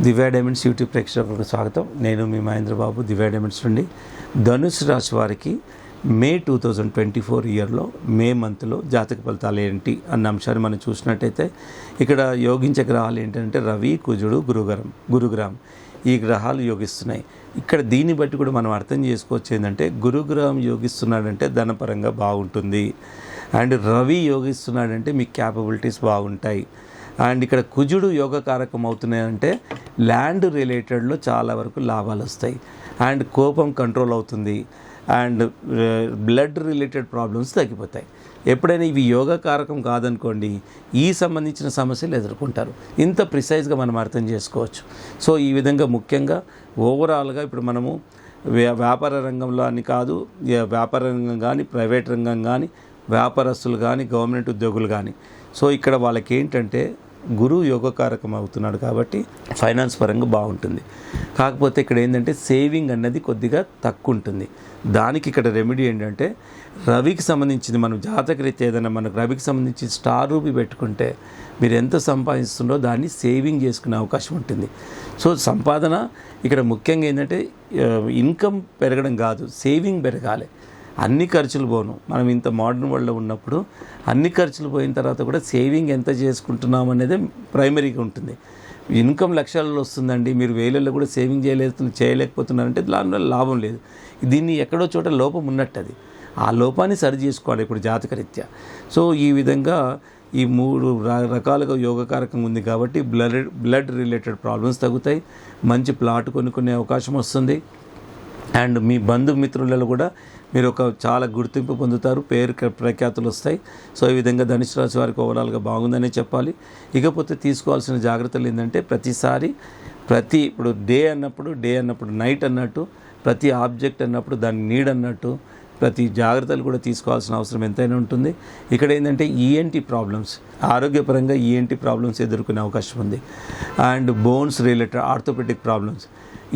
దివ్య diamonds YouTube ప్రేక్షకులకు స్వాగతం. నేను మీ మహేంద్ర బాబు, దివ్య డైమండ్స్ నుండి. ధనుసు రాశి వారికి మే 2024 ఇయర్లో మే మంత్లో జాతక ఫలితాలు ఏంటి అన్న అంశాన్ని మనం చూసినట్టయితే ఇక్కడ యోగించే గ్రహాలు ఏంటంటే రవి, కుజుడు, గురుగ్రహం ఈ గ్రహాలు యోగిస్తున్నాయి. ఇక్కడ దీన్ని బట్టి కూడా మనం అర్థం చేసుకోవచ్చు ఏంటంటే గురుగ్రహం యోగిస్తున్నాడంటే ధనపరంగా బాగుంటుంది, అండ్ రవి యోగిస్తున్నాడంటే మీ క్యాపబిలిటీస్ బాగుంటాయి. అండ్ ఇక్కడ కుజుడు యోగకారకం అవుతున్నాయంటే ల్యాండ్ రిలేటెడ్లో చాలా వరకు లాభాలు వస్తాయి, అండ్ కోపం కంట్రోల్ అవుతుంది, అండ్ బ్లడ్ రిలేటెడ్ ప్రాబ్లమ్స్ తగ్గిపోతాయి. ఎప్పుడైనా ఇవి యోగకారకం కాదనుకోండి, ఈ సంబంధించిన సమస్యలు ఎదుర్కొంటారు. ఇంత ప్రిసైజ్గా మనం అర్థం చేసుకోవచ్చు. సో ఈ విధంగా ముఖ్యంగా ఓవరాల్గా ఇప్పుడు మనము వ్యాపార రంగంలో అని కాదు, వ్యాపార రంగం కానీ, ప్రైవేట్ రంగం కానీ, వ్యాపారస్తులు కానీ, గవర్నమెంట్ ఉద్యోగులు కానీ, సో ఇక్కడ వాళ్ళకి ఏంటంటే గురువు యోగకారకం అవుతున్నాడు కాబట్టి ఫైనాన్స్ పరంగా బాగుంటుంది. కాకపోతే ఇక్కడ ఏంటంటే సేవింగ్ అన్నది కొద్దిగా తక్కువ ఉంటుంది. దానికి ఇక్కడ రెమెడీ ఏంటంటే రవికి సంబంధించింది మనం జాతకరీత్యా ఏదైనా మనకు రవికి సంబంధించి స్టార్ రూపీ పెట్టుకుంటే మీరు ఎంత సంపాదిస్తుందో దాన్ని సేవింగ్ చేసుకునే అవకాశం ఉంటుంది. సో సంపాదన ఇక్కడ ముఖ్యంగా ఏంటంటే ఇన్కమ్ పెరగడం కాదు, సేవింగ్ పెరగాలి. అన్ని ఖర్చులు పోను. మనం ఇంత మోడర్న్ వరల్డ్లో ఉన్నప్పుడు అన్ని ఖర్చులు పోయిన తర్వాత కూడా సేవింగ్ ఎంత చేసుకుంటున్నాం అనేది ప్రైమరీగా ఉంటుంది. ఇన్కమ్ లక్షల్లో వస్తుందండి, మీరు వేలల్లో కూడా సేవింగ్ చేయలేకపోతున్నారంటే దానివల్ల లాభం లేదు. దీన్ని ఎక్కడో చోట లోపం ఉన్నట్టు, అది ఆ లోపాన్ని సరి చేసుకోవాలి ఇప్పుడు జాతకరీత్యా. సో ఈ విధంగా ఈ 3 రకాలుగా యోగకారకం ఉంది కాబట్టి బ్లడ్ రిలేటెడ్ ప్రాబ్లమ్స్ తగ్గుతాయి, మంచి ప్లాట్ కొనుక్కునే అవకాశం వస్తుంది, అండ్ మీ బంధుమిత్రులలో కూడా మీరు ఒక చాలా గుర్తింపు పొందుతారు, పేరు ప్రఖ్యాతులు వస్తాయి. సో ఈ విధంగా ధనుసు రాశి వారికి ఓవరాల్గా బాగుందనే చెప్పాలి. ఇకపోతే తీసుకోవాల్సిన జాగ్రత్తలు ఏంటంటే ఇప్పుడు డే అన్నప్పుడు నైట్ అన్నట్టు, ప్రతి ఆబ్జెక్ట్ అన్నప్పుడు దాని నీడ్ అన్నట్టు ప్రతి జాగ్రత్తలు కూడా తీసుకోవాల్సిన అవసరం ఎంతైనా ఉంటుంది. ఇక్కడ ఏంటంటే ఈఎన్టీ ప్రాబ్లమ్స్, ఆరోగ్యపరంగా ఈఎన్టీ ప్రాబ్లమ్స్ ఎదుర్కొనే అవకాశం ఉంది, and bones related orthopaedic problems,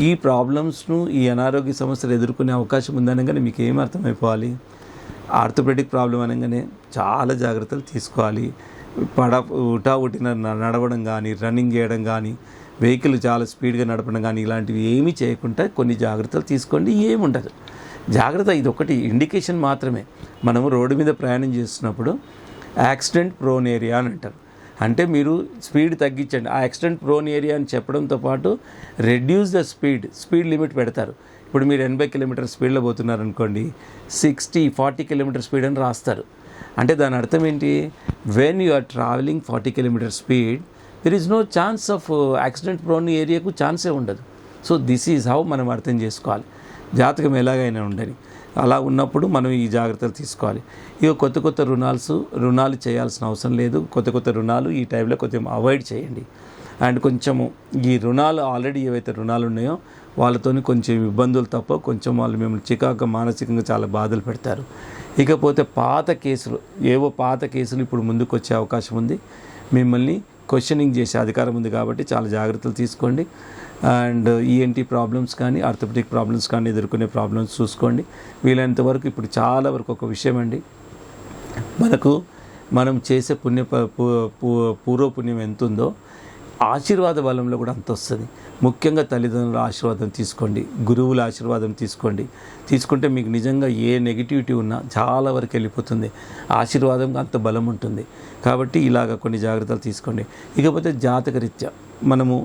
ఈ ప్రాబ్లమ్స్ను ఈ అనారోగ్య సమస్యలు ఎదుర్కొనే అవకాశం ఉందనగానే మీకు ఏం అర్థమైపోవాలి, ఆర్థోపెడిక్ ప్రాబ్లం అనగానే చాలా జాగ్రత్తలు తీసుకోవాలి. ఉటావుటిన నడవడం కానీ, రన్నింగ్ చేయడం కానీ, వెహికల్ చాలా స్పీడ్గా నడపడం కానీ ఇలాంటివి ఏమీ చేయకుండా కొన్ని జాగ్రత్తలు తీసుకోండి. ఏముండదు జాగ్రత్త, ఇది ఒకటి ఇండికేషన్ మాత్రమే. మనము రోడ్డు మీద ప్రయాణం చేస్తున్నప్పుడు యాక్సిడెంట్ ప్రోన్ ఏరియా అని అంటారు. అంటే మీరు స్పీడ్ తగ్గించండి. ఆ యాక్సిడెంట్ ప్రోన్ ఏరియా అని చెప్పడంతో పాటు రెడ్యూస్ ద స్పీడ్ లిమిట్ పెడతారు. ఇప్పుడు మీరు 80 కిలోమీటర్ స్పీడ్లో పోతున్నారనుకోండి, 40 కిలోమీటర్ స్పీడ్ అని రాస్తారు. అంటే దాని అర్థం ఏంటి, when you are travelling 40 kilometre speed there is no chance of accident prone ఏరియాకు ఛాన్సే ఉండదు. సో దిస్ ఈజ్ హౌ మనం అర్థం చేసుకోవాలి. జాతకం ఎలాగైనా ఉండని అలా ఉన్నప్పుడు మనం ఈ జాగ్రత్తలు తీసుకోవాలి. ఇక కొత్త రుణాలు చేయాల్సిన అవసరం లేదు. కొత్త రుణాలు ఈ టైంలో కొంచెం అవాయిడ్ చేయండి. అండ్ కొంచెము ఈ రుణాలు ఆల్రెడీ ఏవైతే రుణాలు ఉన్నాయో వాళ్ళతో కొంచెం ఇబ్బందులు తప్ప కొంచెం వాళ్ళు మిమ్మల్ని చికాకు మానసికంగా చాలా బాధలు పెడతారు. ఇకపోతే పాత కేసులు ఇప్పుడు ముందుకు వచ్చే అవకాశం ఉంది. మిమ్మల్ని క్వశ్చనింగ్ చేసే అధికారం ఉంది కాబట్టి చాలా జాగ్రత్తలు తీసుకోండి. అండ్ ఈఎన్టీ ప్రాబ్లమ్స్ కానీ, ఆర్థోపెడిక్ ప్రాబ్లమ్స్ కానీ ఎదుర్కొనే ప్రాబ్లమ్స్ చూసుకోండి. వీలైనంత వరకు ఇప్పుడు చాలా వరకు ఒక విషయం అండి, మనం చేసే పూర్వపుణ్యం ఎంత ఉందో ఆశీర్వాద బలంలో కూడా అంత వస్తుంది. ముఖ్యంగా తల్లిదండ్రుల ఆశీర్వాదం తీసుకోండి, గురువుల ఆశీర్వాదం తీసుకుంటే మీకు నిజంగా ఏ నెగిటివిటీ ఉన్నా చాలా వరకు వెళ్ళిపోతుంది. ఆశీర్వాదంగా అంత బలం ఉంటుంది కాబట్టి ఇలాగ కొన్ని జాగ్రత్తలు తీసుకోండి. ఇకపోతే జాతకరీత్యా మనము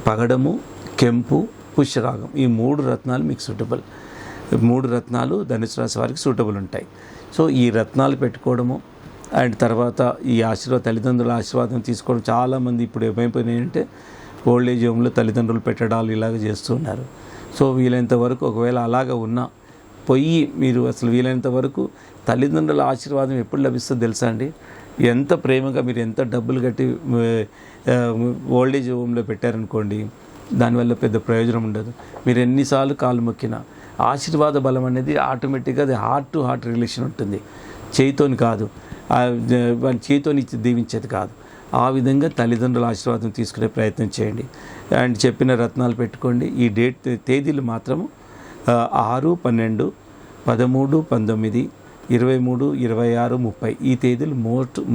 పగడము, కెంపు, పుష్యరాగం ఈ 3 రత్నాలు మీకు సూటబుల్. 3 రత్నాలు ధనుసు రాశి వారికి సూటబుల్ ఉంటాయి. సో ఈ రత్నాలు పెట్టుకోవడము, అండ్ తర్వాత ఈ తల్లిదండ్రుల ఆశీర్వాదం తీసుకోవడం. చాలామంది ఇప్పుడు ఏమైపోయినాయంటే ఓల్డేజ్ హోమ్లో తల్లిదండ్రులు పెట్టడాలు ఇలాగ చేస్తూ ఉన్నారు. సో వీలైనంత వరకు ఒకవేళ అలాగ ఉన్నా మీరు అసలు వీలైనంత వరకు తల్లిదండ్రుల ఆశీర్వాదం ఎప్పుడు లభిస్తుందో తెలుసా అండి? ఎంత ప్రేమగా మీరు ఎంత డబ్బులు కట్టి ఓల్డేజ్ హోమ్లో పెట్టారనుకోండి, దానివల్ల పెద్ద ప్రయోజనం ఉండదు. మీరు ఎన్నిసార్లు కాలు మొక్కినా ఆశీర్వాద బలం అనేది ఆటోమేటిక్గా అది హార్ట్ టు హార్ట్ రిలేషన్ ఉంటుంది, చేయితోని కాదు, వాళ్ళ చేయితోని దీవించేది కాదు. ఆ విధంగా తల్లిదండ్రుల ఆశీర్వాదం తీసుకునే ప్రయత్నం చేయండి. అండ్ చెప్పిన రత్నాలు పెట్టుకోండి. ఈ తేదీలు మాత్రము 6, 12, 13, 19, 23, 26, 30 ఈ తేదీలు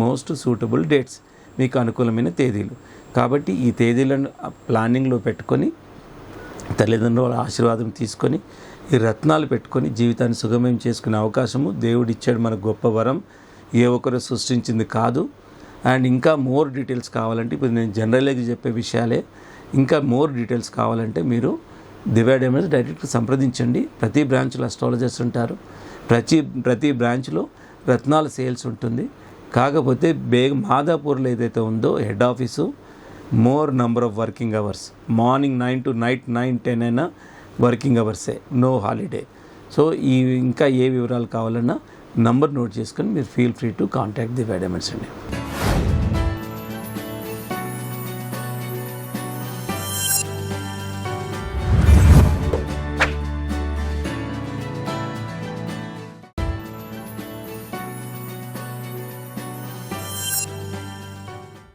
మోస్ట్ సూటబుల్ డేట్స్. మీకు అనుకూలమైన తేదీలు. కాబట్టి ఈ తేదీలను ప్లానింగ్లో పెట్టుకొని తల్లిదండ్రుల ఆశీర్వాదం తీసుకొని ఈ రత్నాలు పెట్టుకొని జీవితాన్ని సుగమయం చేసుకునే అవకాశము దేవుడిచ్చాడు. మనకు గొప్ప వరం, ఏ ఒక్కరు సృష్టించింది కాదు. అండ్ ఇంకా మోర్ డీటెయిల్స్ కావాలంటే, ఇప్పుడు నేను జనరల్గా చెప్పే విషయాలే, ఇంకా మోర్ డీటెయిల్స్ కావాలంటే మీరు దివ్య డైమండ్స్ డైరెక్ట్గా సంప్రదించండి. ప్రతి బ్రాంచ్లో అస్ట్రాలజర్స్ ఉంటారు, ప్రతి బ్రాంచ్లో రత్నాల సేల్స్ ఉంటుంది. కాకపోతే మాదాపూర్లో ఏదైతే ఉందో head office, more number of working hours, morning 9 to night 9-10 అయినా వర్కింగ్ అవర్సే, నో హాలిడే. సో ఇంకా ఏ వివరాలు కావాలన్నా నంబర్ నోట్ చేసుకొని మీరు feel free to contact Divya diamonds అండి.